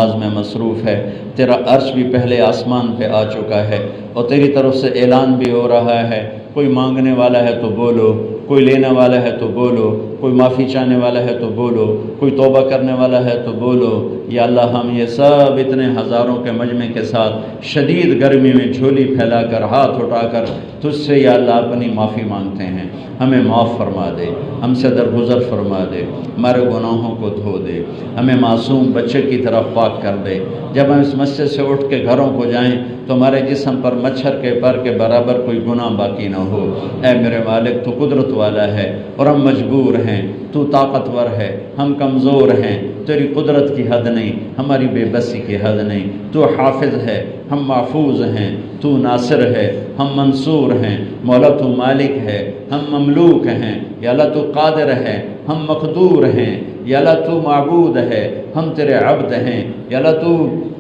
نماز میں مصروف ہے، تیرا عرش بھی پہلے آسمان پہ آ چکا ہے اور تیری طرف سے اعلان بھی ہو رہا ہے، کوئی مانگنے والا ہے تو بولو، کوئی لینے والا ہے تو بولو، کوئی معافی چاہنے والا ہے تو بولو، کوئی توبہ کرنے والا ہے تو بولو۔ یا اللہ ہم یہ سب اتنے ہزاروں کے مجمع کے ساتھ شدید گرمی میں جھولی پھیلا کر ہاتھ اٹھا کر تجھ سے یا اللہ اپنی معافی مانگتے ہیں، ہمیں معاف فرما دے، ہم سے درگزر فرما دے، ہمارے گناہوں کو دھو دے، ہمیں معصوم بچے کی طرف پاک کر دے۔ جب ہم اس مسجد سے اٹھ کے گھروں کو جائیں تو ہمارے جسم پر مچھر کے پر کے برابر کوئی گناہ باقی نہ ہو۔ اے میرے مالک تو قدرت والا ہے اور ہم مجبور ہیں، تو طاقتور ہے، ہم کمزور ہیں، تیری قدرت کی حد نہیں، ہماری بے بسی کی حد نہیں، تو حافظ ہے، ہم محفوظ ہیں، تو ناصر ہے، ہم منصور ہیں، مولا تو مالک ہے، ہم مملوک ہیں، یا اللہ تو قادر ہے، ہم مقدور ہیں، یا اللہ تو معبود ہے، ہم تیرے عبد ہیں، یا اللہ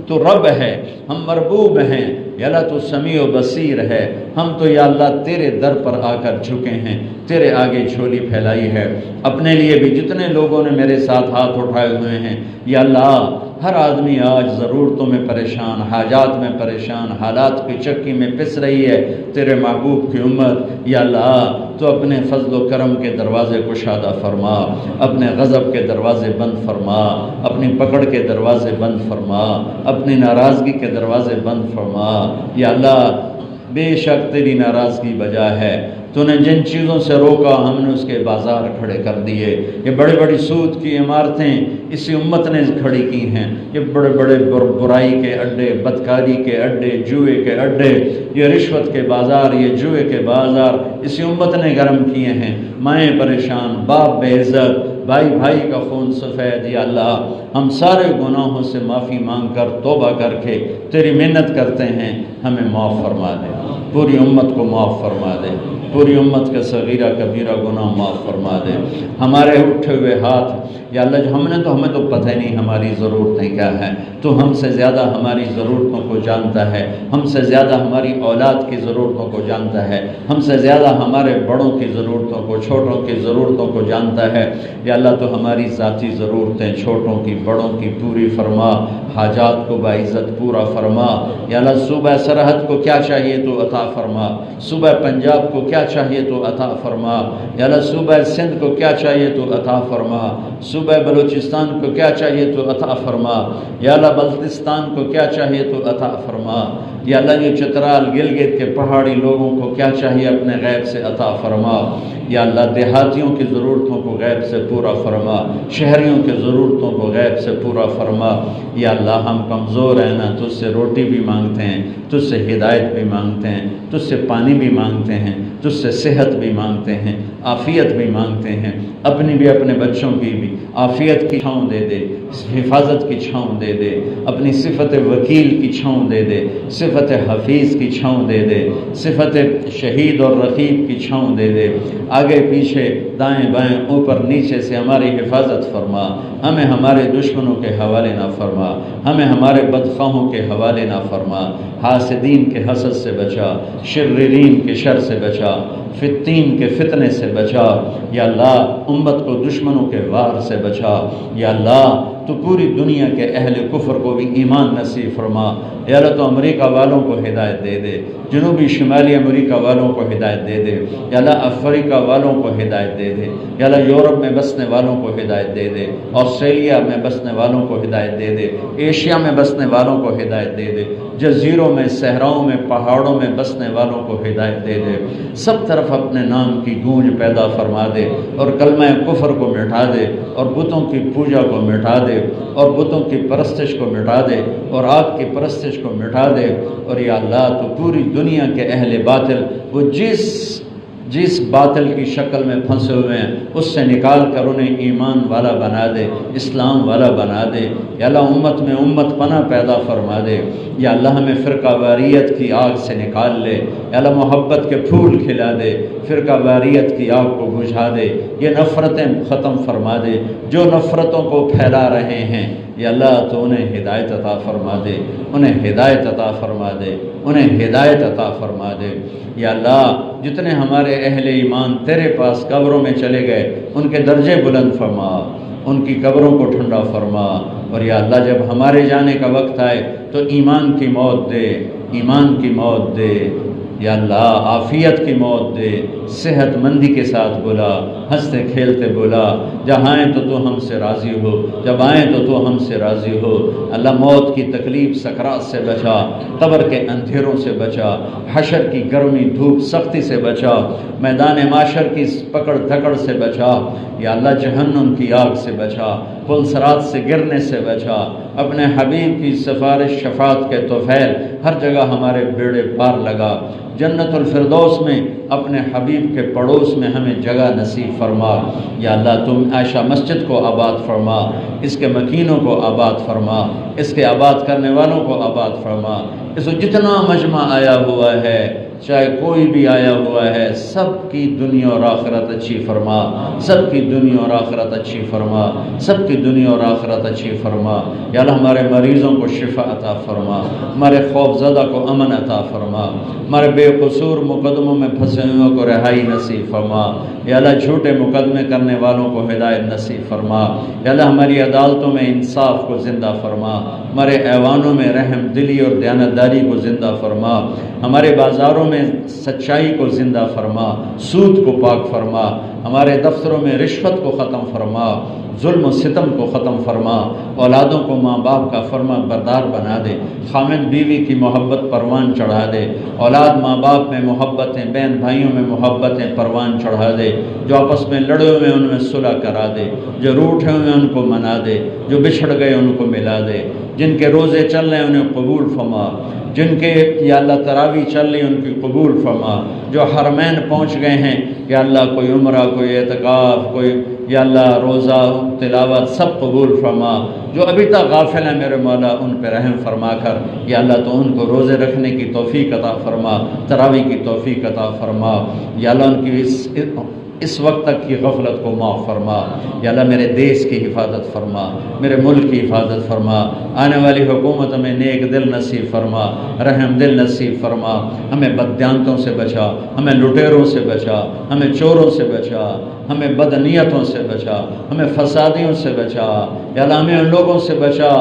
تو رب ہے، ہم مربوب ہیں، یا اللہ تو سمیع و بصیر ہے، ہم تو یا اللہ تیرے در پر آ کر جھکے ہیں، تیرے آگے جھولی پھیلائی ہے۔ اپنے لیے بھی جتنے لوگوں نے میرے ساتھ ہاتھ اٹھائے ہوئے ہیں یا اللہ، ہر آدمی آج ضرورتوں میں پریشان، حاجات میں پریشان، حالات کی چکی میں پس رہی ہے، تیرے محبوب کی امت یا اللہ تو اپنے فضل و کرم کے دروازے کشادہ فرما، اپنے غضب کے دروازے بند فرما، اپنی پکڑ کے دروازے بند فرما، اپنی ناراضگی کے دروازے بند فرما۔ یا اللہ بے شک تیری ناراضگی بجا ہے، تو نے جن چیزوں سے روکا ہم نے اس کے بازار کھڑے کر دیے۔ یہ بڑی بڑی سود کی عمارتیں اسی امت نے کھڑی کی ہیں، یہ بڑے بڑے برائی کے اڈے، بدکاری کے اڈے، جوئے کے اڈے، یہ رشوت کے بازار، یہ جوئے کے بازار اسی امت نے گرم کیے ہیں۔ مائیں پریشان، باپ بے عزت، بھائی بھائی کا خون سفید۔ یا اللہ ہم سارے گناہوں سے معافی مانگ کر توبہ کر کے تیری محنت کرتے ہیں، ہمیں معاف فرما دے، پوری امت کو معاف فرما دے، پوری امت کا صغیرہ کبیرہ گناہ معاف فرما دے۔ ہمارے اٹھے ہوئے ہاتھ یا اللہ جو ہمیں تو پتہ ہی نہیں ہماری ضرورتیں کیا ہیں، تو ہم سے زیادہ ہماری ضرورتوں کو جانتا ہے، ہم سے زیادہ ہماری اولاد کی ضرورتوں کو جانتا ہے، ہم سے زیادہ ہمارے بڑوں کی ضرورتوں کو، چھوٹوں کی ضرورتوں کو جانتا ہے۔ یا اللہ تو ہماری ذاتی ضرورتیں چھوٹوں کی بڑوں کی پوری فرما، حاجات کو باعزت پورا فرما۔ یا اللہ صوبہ سرحد کو کیا چاہیے تو عطا فرما، صوبہ پنجاب کو کیا چاہیے تو عطا فرما، یا اللہ صوبہ سندھ کو کیا چاہیے تو عطا فرما، صوبہ بلوچستان کو کیا چاہیے تو عطا فرما، یا اللہ بلتستان کو کیا چاہیے تو عطا فرما۔ یا اللہ یہ چترال گلگت کے پہاڑی لوگوں کو کیا چاہیے اپنے غیب سے عطا فرما۔ یا اللہ دیہاتیوں کی ضرورتوں کو غیب سے پورا فرما، شہریوں کی ضرورتوں کو غیب سے پورا فرما۔ یا اللہ ہم کمزور ہیں نا، تجھ سے روٹی بھی مانگتے ہیں، تجھ سے ہدایت بھی مانگتے ہیں، تجھ سے پانی بھی مانگتے ہیں، تجھ سے صحت بھی مانگتے ہیں، عافیت بھی مانگتے ہیں، اپنی بھی اپنے بچوں کی بھی عافیت کی چھاؤں دے دے، حفاظت کی چھاؤں دے دے، اپنی صفت وکیل کی چھاؤں دے دے، صفت حفیظ کی چھاؤں دے دے، صفت شہید اور رقیب کی چھاؤں دے دے، آگے پیچھے دائیں بائیں اوپر نیچے سے ہماری حفاظت فرما، ہمیں ہمارے دشمنوں کے حوالے نہ فرما، ہمیں ہمارے بدخواہوں کے حوالے نہ فرما، حاسدین کے حسد سے بچا، شررین کے شر سے بچا، فتین کے فتنے سے بچا۔ یا اللہ امت کو دشمنوں کے وار سے بچا۔ یا اللہ تو پوری دنیا کے اہل کفر کو بھی ایمان نصیب فرما۔ یا اللہ تو امریکہ والوں کو ہدایت دے دے، جنوبی شمالی امریکہ والوں کو ہدایت دے دے، یا اللہ افریقہ والوں کو ہدایت دے دے، یا اللہ یورپ میں بسنے والوں کو ہدایت دے دے، آسٹریلیا میں بسنے والوں کو ہدایت دے دے، ایشیا میں بسنے والوں کو ہدایت دے دے، جزیروں میں، صحراؤں میں، پہاڑوں میں بسنے والوں کو ہدایت دے دے، سب طرف اپنے نام کی گونج پیدا فرما دے اور کلمہ کفر کو مٹا دے اور بتوں کی پوجا کو مٹا دے اور بتوں کی پرستش کو مٹا دے اور آگ کی پرستش کو مٹا دے۔ اور یا اللہ تو پوری دنیا کے اہل باطل وہ جس باطل کی شکل میں پھنسے ہوئے ہیں اس سے نکال کر انہیں ایمان والا بنا دے، اسلام والا بنا دے۔ یا اللہ امت میں امت پناہ پیدا فرما دے۔ یا اللہ ہمیں فرقہ واریت کی آگ سے نکال لے، یا اللہ محبت کے پھول کھلا دے، فرقہ واریت کی آگ کو بجھا دے، یہ نفرتیں ختم فرما دے، جو نفرتوں کو پھیلا رہے ہیں یا اللہ تو انہیں ہدایت عطا فرما دے، انہیں ہدایت عطا فرما دے، انہیں ہدایت عطا فرما دے۔ یا اللہ جتنے ہمارے اہل ایمان تیرے پاس قبروں میں چلے گئے ان کے درجے بلند فرما، ان کی قبروں کو ٹھنڈا فرما، اور یا اللہ جب ہمارے جانے کا وقت آئے تو ایمان کی موت دے، ایمان کی موت دے، یا اللہ عافیت کی موت دے، صحت مندی کے ساتھ بلا، ہنستے کھیلتے بلا، جب آئیں تو تو ہم سے راضی ہو، جب آئیں تو تو ہم سے راضی ہو۔ اللہ موت کی تکلیف سکرات سے بچا، قبر کے اندھیروں سے بچا، حشر کی گرمی دھوپ سختی سے بچا، میدان معاشر کی پکڑ دھکڑ سے بچا، یا اللہ جہنم کی آگ سے بچا، پل صراط سے گرنے سے بچا، اپنے حبیب کی سفارش شفاعت کے طفیل ہر جگہ ہمارے بیڑے پار لگا، جنت الفردوس میں اپنے حبیب کے پڑوس میں ہمیں جگہ نصیب فرما۔ یا اللہ تم عائشہ مسجد کو آباد فرما، اس کے مکینوں کو آباد فرما، اس کے آباد کرنے والوں کو آباد فرما، اس جتنا مجمع آیا ہوا ہے چاہے کوئی بھی آیا ہوا ہے، سب کی دنیا اور آخرت اچھی فرما، سب کی دنیا اور آخرت اچھی فرما، سب کی دنیا اور آخرت اچھی فرما۔ یا اللہ ہمارے مریضوں کو شفا عطا فرما، ہمارے خوف زدہ کو امن عطا فرما، ہمارے بے قصور مقدموں میں پھنسے ہوئے کو رہائی نصیب فرما، یا اللہ جھوٹے مقدمے کرنے والوں کو ہدایت نصیب فرما، یا اللہ ہماری عدالتوں میں انصاف کو زندہ فرما، ہمارے ایوانوں میں رحم دلی اور دیانتداری کو زندہ فرما، ہمارے بازاروں میں سچائی کو زندہ فرما، سود کو پاک فرما، ہمارے دفتروں میں رشوت کو ختم فرما، ظلم و ستم کو ختم فرما، اولادوں کو ماں باپ کا فرما بردار بنا دے، خامد بیوی کی محبت پروان چڑھا دے، اولاد ماں باپ میں محبتیں، بہن بھائیوں میں محبتیں پروان چڑھا دے، جو آپس میں لڑے ہوئے ان میں صلح کرا دے، جو روٹھے ہوئے ان کو منا دے، جو بچھڑ گئے ان کو ملا دے، جن کے روزے چل رہے ہیں انہیں قبول فرما، جن کے یا اللہ تراویح چل رہی ان کی قبول فرما، جو حرمین پہنچ گئے ہیں یا اللہ کوئی عمرہ کوئی اعتکاف کوئی یا اللہ روزہ تلاوت سب قبول فرما، جو ابھی تک غافل ہیں میرے مولا ان پہ رحم فرما کر یا اللہ تو ان کو روزے رکھنے کی توفیق عطا فرما، تراویح کی توفیق عطا فرما، یا اللہ ان کی اس وقت تک کی غفلت کو معاف فرما، یا اللہ میرے دیش کی حفاظت فرما، میرے ملک کی حفاظت فرما، آنے والی حکومت میں نیک دل نصیب فرما، رحم دل نصیب فرما، ہمیں بددیانتوں سے بچا، ہمیں لٹیروں سے بچا، ہمیں چوروں سے بچا، ہمیں بدنیتوں سے بچا، ہمیں فسادیوں سے بچا، یا اللہ ہمیں ان لوگوں سے بچا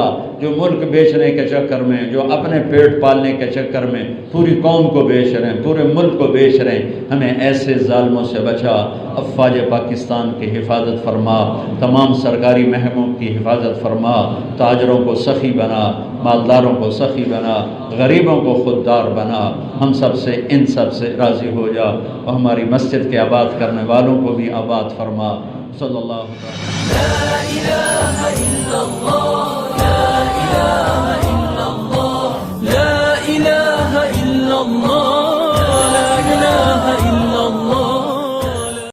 جو ملک بیچنے کے چکر میں، جو اپنے پیٹ پالنے کے چکر میں پوری قوم کو بیچ رہے ہیں، پورے ملک کو بیچ رہے ہیں، ہمیں ایسے ظالموں سے بچا۔ افواج پاکستان کی حفاظت فرما، تمام سرکاری محکموں کی حفاظت فرما، تاجروں کو سخی بنا، مالداروں کو سخی بنا، غریبوں کو خوددار بنا، ہم سب سے ان سب سے راضی ہو جا، اور ہماری مسجد کے آباد کرنے والوں کو بھی آباد فرما۔ صلی اللہ علیہ لا إله إلا الله لا إله إلا الله لا إله إلا الله